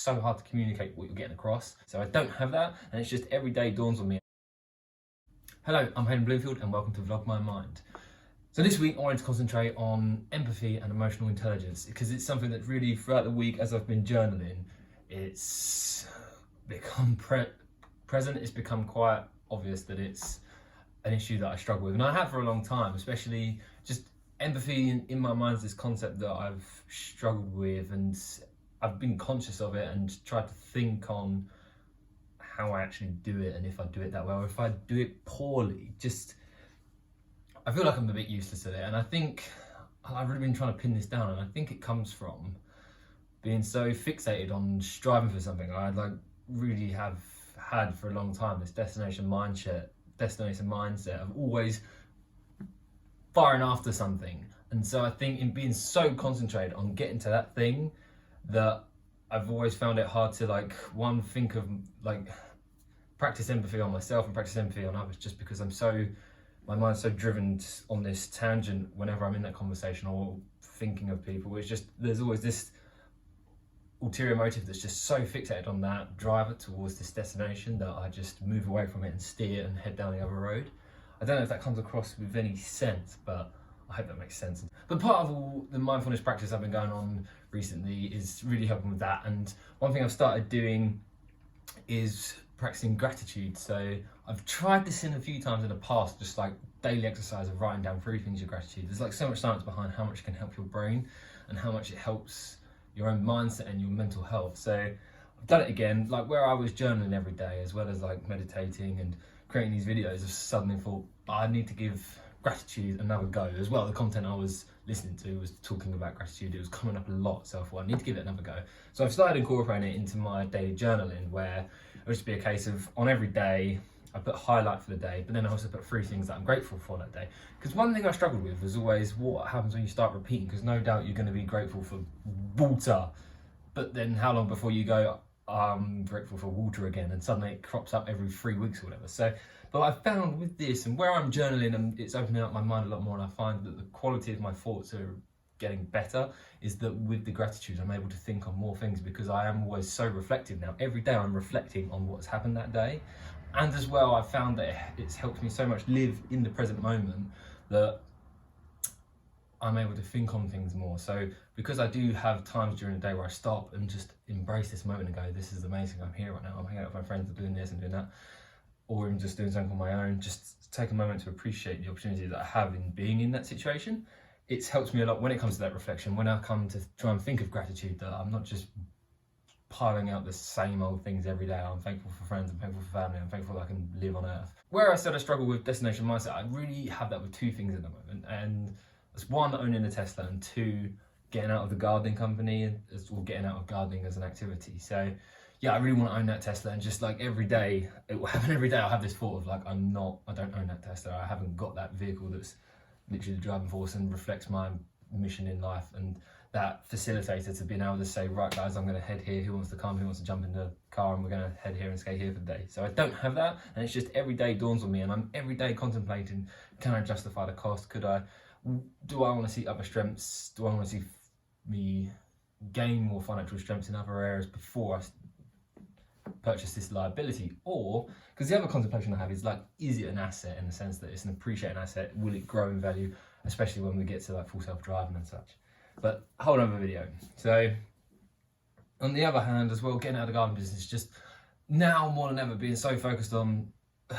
so hard to communicate what you're getting across. So I don't have that, and it's just every day dawns on me. Hello, I'm Hayden Bloomfield and welcome to Vlog My Mind. So this week I wanted to concentrate on empathy and emotional intelligence because it's something that really throughout the week as I've been journaling, it's become present. It's become quite obvious that it's an issue that I struggle with, and I have for a long time, especially just empathy in my mind is this concept that I've struggled with, and I've been conscious of it and tried to think on how I actually do it, and if I do it that well, or if I do it poorly, I feel like I'm a bit useless at it. And I think I've really been trying to pin this down, and I think it comes from being so fixated on striving for something. I really have had for a long time this destination mindset of always firing after something. And so I think in being so concentrated on getting to that thing that I've always found it hard to think of practice empathy on myself and practice empathy on others, just because my mind's so driven on this tangent whenever I'm in that conversation or thinking of people. It's just, there's always this ulterior motive that's just so fixated on that driver towards this destination that I just move away from it and steer and head down the other road. I don't know if that comes across with any sense, but I hope that makes sense. But part of all the mindfulness practice I've been going on recently is really helping with that. And one thing I've started doing is practicing gratitude. So I've tried this in a few times in the past, just like daily exercise of writing down 3 things of gratitude. There's so much science behind how much it can help your brain and how much it helps your own mindset and your mental health. So I've done it again, where I was journaling every day as well as meditating and creating these videos. I've suddenly thought I need to give gratitude another go as well. The content I was listening to was talking about gratitude. It was coming up a lot, so I thought I need to give it another go. So I've started incorporating it into my daily journaling, where it would just be a case of on every day I put a highlight for the day, but then I also put 3 things that I'm grateful for that day. Because one thing I struggled with was always what happens when you start repeating, because no doubt you're going to be grateful for water, but then how long before you go, I'm grateful for water again, and suddenly it crops up every 3 weeks or whatever. So, but I found with this, and where I'm journaling, and it's opening up my mind a lot more, and I find that the quality of my thoughts are getting better, is that with the gratitude I'm able to think on more things, because I am always so reflective now. Every day I'm reflecting on what's happened that day, and as well I've found that it's helped me so much live in the present moment that I'm able to think on things more. So because I do have times during the day where I stop and just embrace this moment and go, this is amazing, I'm here right now, I'm hanging out with my friends, I'm doing this and doing that, or even just doing something on my own, just take a moment to appreciate the opportunity that I have in being in that situation. It's helped me a lot when it comes to that reflection, when I come to try and think of gratitude, that I'm not just piling out the same old things every day. I'm thankful for friends, I'm thankful for family, I'm thankful that I can live on earth. Where I said I struggle with destination mindset, I really have that with 2 things at the moment, and that's 1, owning a Tesla, and 2, getting out of the gardening company, or getting out of gardening as an activity. So yeah, I really want to own that Tesla, and just every day, it will happen every day, I'll have this thought of I don't own that Tesla, I haven't got that vehicle that's literally the driving force and reflects my mission in life, and that facilitator to being able to say, right guys, I'm going to head here, who wants to come, who wants to jump in the car, and we're going to head here and skate here for the day. So I don't have that, and it's just every day dawns on me, and I'm every day contemplating, can I justify the cost? Do I want to see other strengths? Do I want to see me gain more financial strengths in other areas before I purchase this liability? Or, because the other contemplation I have is is it an asset, in the sense that it's an appreciating asset? Will it grow in value, especially when we get to full self-driving and such? But whole other video. So on the other hand as well, getting out of the garden business, just now more than ever being so focused on,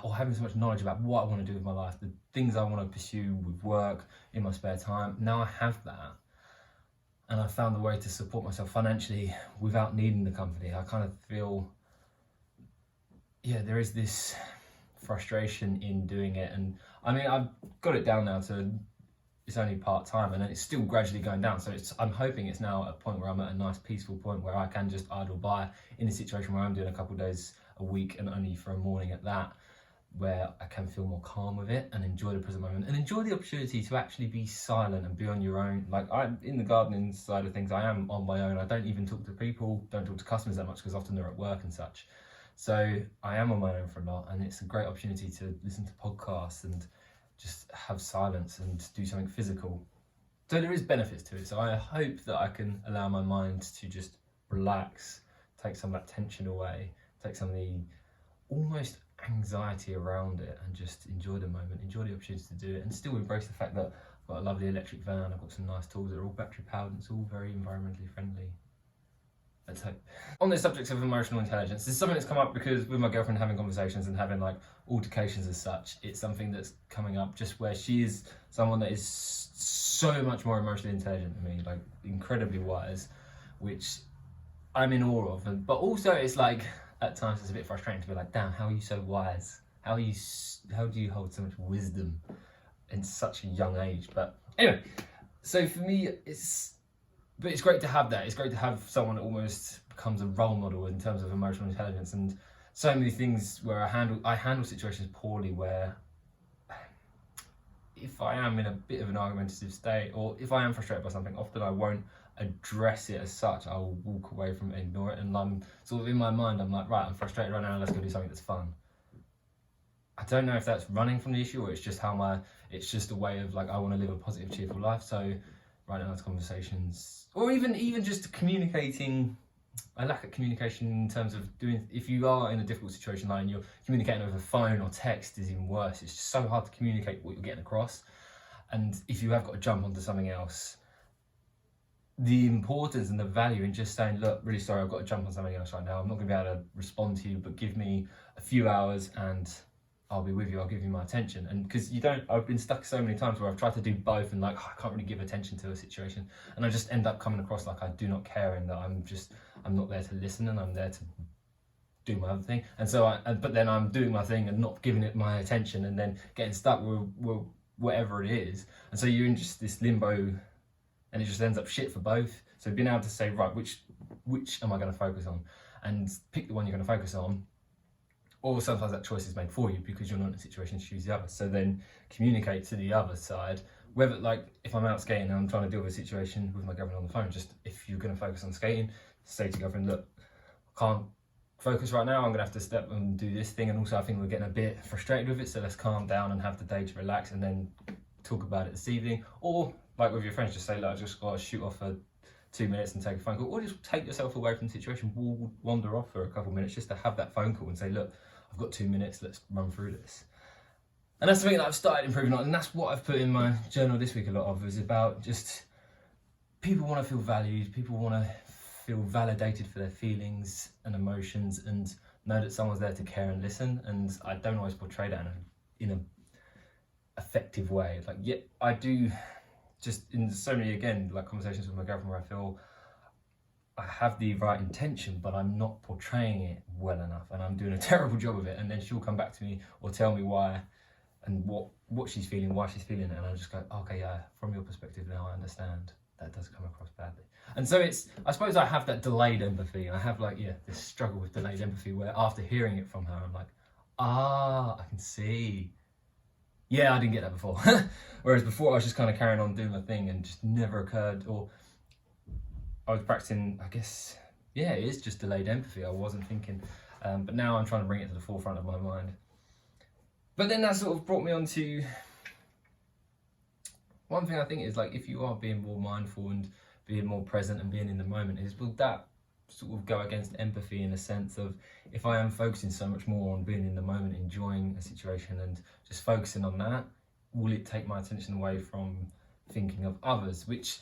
or having so much knowledge about what I want to do with my life, the things I want to pursue with work, in my spare time. Now I have that, and I found the way to support myself financially without needing the company. I kind of feel, there is this frustration in doing it, and I mean I've got it down now to it's only part-time, and then it's still gradually going down. So I'm hoping it's now at a point where I'm at a nice peaceful point where I can just idle by, in a situation where I'm doing a couple of days a week and only for a morning at that, where I can feel more calm with it and enjoy the present moment and enjoy the opportunity to actually be silent and be on your own. I'm in the gardening side of things, I am on my own. I don't even talk to people, don't talk to customers that much, because often they're at work and such. So I am on my own for a lot, and it's a great opportunity to listen to podcasts and just have silence and do something physical. So there is benefits to it. So I hope that I can allow my mind to just relax, take some of that tension away, take some of the almost anxiety around it, and just enjoy the moment, enjoy the opportunity to do it, and still embrace the fact that I've got a lovely electric van, I've got some nice tools that are all battery powered, and it's all very environmentally friendly. Let's hope. On the subject of emotional intelligence, this is something that's come up because with my girlfriend having conversations and having like altercations as such, it's something that's coming up just where she is someone that is so much more emotionally intelligent than me, like incredibly wise, which I'm in awe of. But also it's like, at times it's a bit frustrating to be like, damn, how are you so wise? How do you hold so much wisdom in such a young age? But anyway, so for me, it's great to have that. It's great to have someone that almost becomes a role model in terms of emotional intelligence, and so many things where I handle situations poorly, where if I am in a bit of an argumentative state, or if I am frustrated by something, often I won't address it as such. I will walk away from it, ignore it, and I'm sort of in my mind, I'm like, right, I'm frustrated right now, let's go do something that's fun. I don't know if that's running from the issue, or it's just it's just a way of like, I want to live a positive, cheerful life. So right now, it's conversations, or even just communicating. A lack of communication in terms of if you are in a difficult situation, like, and you're communicating over phone or text, is even worse. It's just so hard to communicate what you're getting across. And if you have got to jump onto something else, the importance and the value in just saying, look, really sorry, I've got to jump on something else right now. I'm not going to be able to respond to you, but give me a few hours and I'll be with you, I'll give you my attention. And because I've been stuck so many times where I've tried to do both, and like, I can't really give attention to a situation, and I just end up coming across like I do not care, and that I'm not there to listen, and I'm there to do my other thing. And so but then I'm doing my thing and not giving it my attention, and then getting stuck with whatever it is. And so you're in just this limbo, and it just ends up shit for both. So being able to say, right, which am I going to focus on, and pick the one you're going to focus on. Or sometimes that choice is made for you because you're not in a situation to choose the other. So then communicate to the other side, whether, like, if I'm out skating and I'm trying to deal with a situation with my girlfriend on the phone, just if you're going to focus on skating, say to your girlfriend, look, I can't focus right now, I'm going to have to step and do this thing. And also I think we're getting a bit frustrated with it, so let's calm down and have the day to relax and then talk about it this evening. Or like with your friends, just say, look, I just got to shoot off for 2 minutes and take a phone call, or just take yourself away from the situation, wander off for a couple of minutes just to have that phone call and say, look, I've got 2 minutes, let's run through this. And that's something that I've started improving on, and that's what I've put in my journal this week a lot of, is about just people want to feel valued, people want to feel validated for their feelings and emotions, and know that someone's there to care and listen. And I don't always portray that in a effective way. Like, yeah, I do, just in so many, again, like conversations with my girlfriend where I feel I have the right intention, but I'm not portraying it well enough, and I'm doing a terrible job of it. And then she'll come back to me or tell me why and what she's feeling, why she's feeling it, and I'll just go, okay, yeah, from your perspective now I understand that does come across badly. And so I suppose I have that delayed empathy. I have this struggle with delayed empathy where after hearing it from her, I'm like, I can see. Yeah, I didn't get that before. Whereas before I was just kind of carrying on doing my thing and just never occurred, or I was practicing, I guess, yeah, it is just delayed empathy. I wasn't thinking, but now I'm trying to bring it to the forefront of my mind. But then that sort of brought me on to one thing I think is, like, if you are being more mindful and being more present and being in the moment, will that sort of go against empathy in a sense of, if I am focusing so much more on being in the moment, enjoying a situation and just focusing on that, will it take my attention away from thinking of others? Which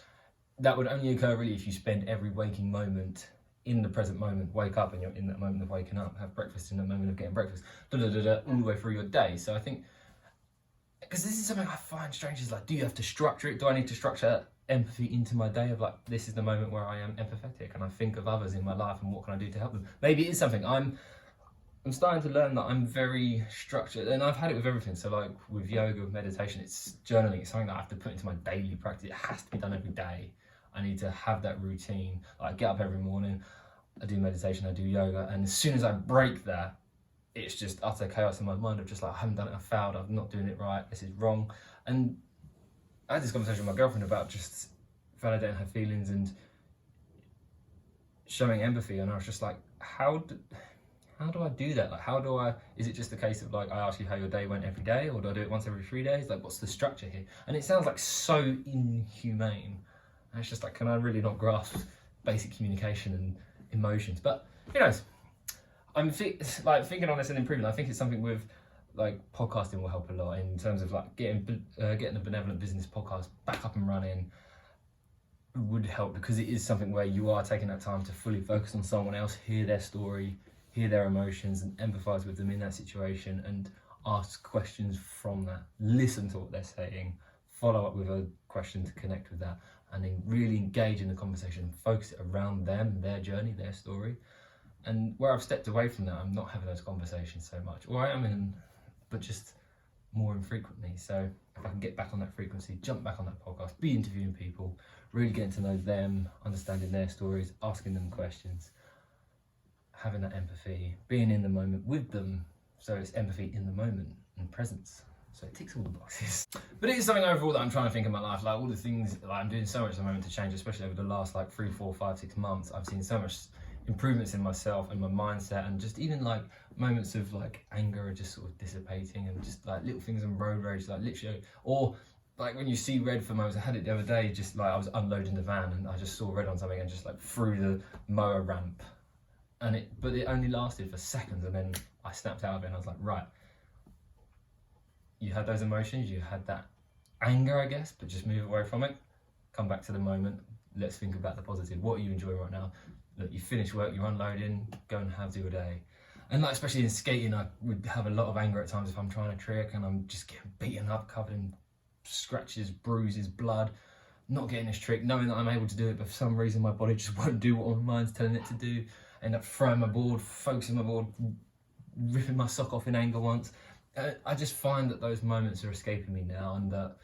that would only occur really if you spend every waking moment in the present moment. Wake up and you're in that moment of waking up, have breakfast in the moment of getting breakfast, all the way through your day. So I think, because this is something I find strange, is like, do you have to structure it? Do I need to structure empathy into my day of like, this is the moment where I am empathetic and I think of others in my life and what can I do to help them? Maybe it is something I'm starting to learn, that I'm very structured, and I've had it with everything. So like with yoga, with meditation, it's journaling. It's something that I have to put into my daily practice. It has to be done every day. I need to have that routine. Like, I get up every morning, I do meditation, I do yoga, and as soon as I break that, it's just utter chaos in my mind of just like, I haven't done it, I failed, I'm not doing it right, this is wrong. And I had this conversation with my girlfriend about just validating her feelings and showing empathy, and I was just like, how do I do that? Like, is it just a case of like, I ask you how your day went every day, or do I do it once every 3 days? Like, what's the structure here? And it sounds like so inhumane. And it's just like, can I really not grasp basic communication and emotions? But who knows? I'm thinking on this and improving. I think it's something with like podcasting will help a lot in terms of like getting a benevolent business podcast back up and running would help, because it is something where you are taking that time to fully focus on someone else, hear their story, hear their emotions, and empathize with them in that situation, and ask questions from that. Listen to what they're saying, follow up with a question to connect with that, and then really engage in the conversation, focus it around them, their journey, their story. And where I've stepped away from that, I'm not having those conversations so much, or I am in, but just more infrequently. So if I can get back on that frequency, jump back on that podcast, be interviewing people, really getting to know them, understanding their stories, asking them questions, having that empathy, being in the moment with them. So it's empathy in the moment and presence. So it ticks all the boxes. But it is something overall that I'm trying to think in my life, like all the things, like I'm doing so much at the moment to change, especially over the last like 3, 4, 5, 6 months. I've seen so much improvements in myself and my mindset, and just even like moments of like anger are just sort of dissipating, and just like little things on road rage, like literally, or like when you see red for moments. I had it the other day, just like I was unloading the van and I just saw red on something and just like threw the mower ramp, but it only lasted for seconds, and then I snapped out of it and I was like, right, you had those emotions, you had that anger, I guess, but just move away from it, come back to the moment, let's think about the positive. What are you enjoying right now? Look, you finish work, you're unloading, go and have your day. And like, especially in skating, I would have a lot of anger at times if I'm trying to trick and I'm just getting beaten up, covered in scratches, bruises, blood, not getting this trick, knowing that I'm able to do it, but for some reason my body just won't do what my mind's telling it to do. End up throwing my board, focusing my board, ripping my sock off in anger once. I just find that those moments are escaping me now, and that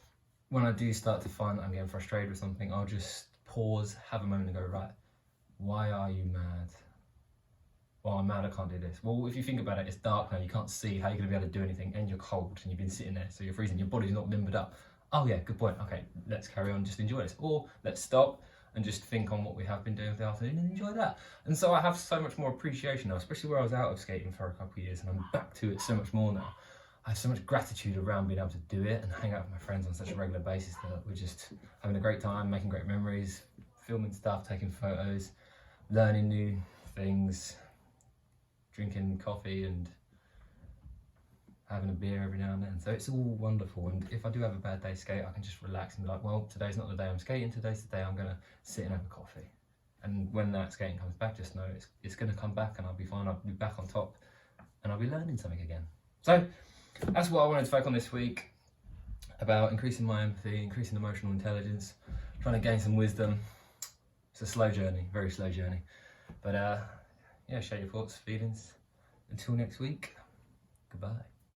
when I do start to find that I'm getting frustrated with something, I'll just pause, have a moment and go, right, why are you mad? Well, I'm mad, I can't do this. Well, if you think about it, it's dark now, you can't see how you're going to be able to do anything, and you're cold and you've been sitting there, so you're freezing, your body's not limbered up. Oh yeah, good point. Okay, let's carry on, just enjoy this. Or let's stop and just think on what we have been doing for the afternoon and enjoy that. And so I have so much more appreciation now, especially where I was out of skating for a couple of years and I'm back to it so much more now. I have so much gratitude around being able to do it and hang out with my friends on such a regular basis that we're just having a great time, making great memories, filming stuff, taking photos, learning new things, drinking coffee and having a beer every now and then. So it's all wonderful. And if I do have a bad day skate, I can just relax and be like, well, today's not the day I'm skating, today's the day I'm gonna sit and have a coffee. And when that skating comes back, just know it's gonna come back and I'll be fine, I'll be back on top and I'll be learning something again. So that's what I wanted to focus on this week, about increasing my empathy, increasing emotional intelligence, trying to gain some wisdom. It's a slow journey, very slow journey. But yeah, share your thoughts, feelings. Until next week, goodbye.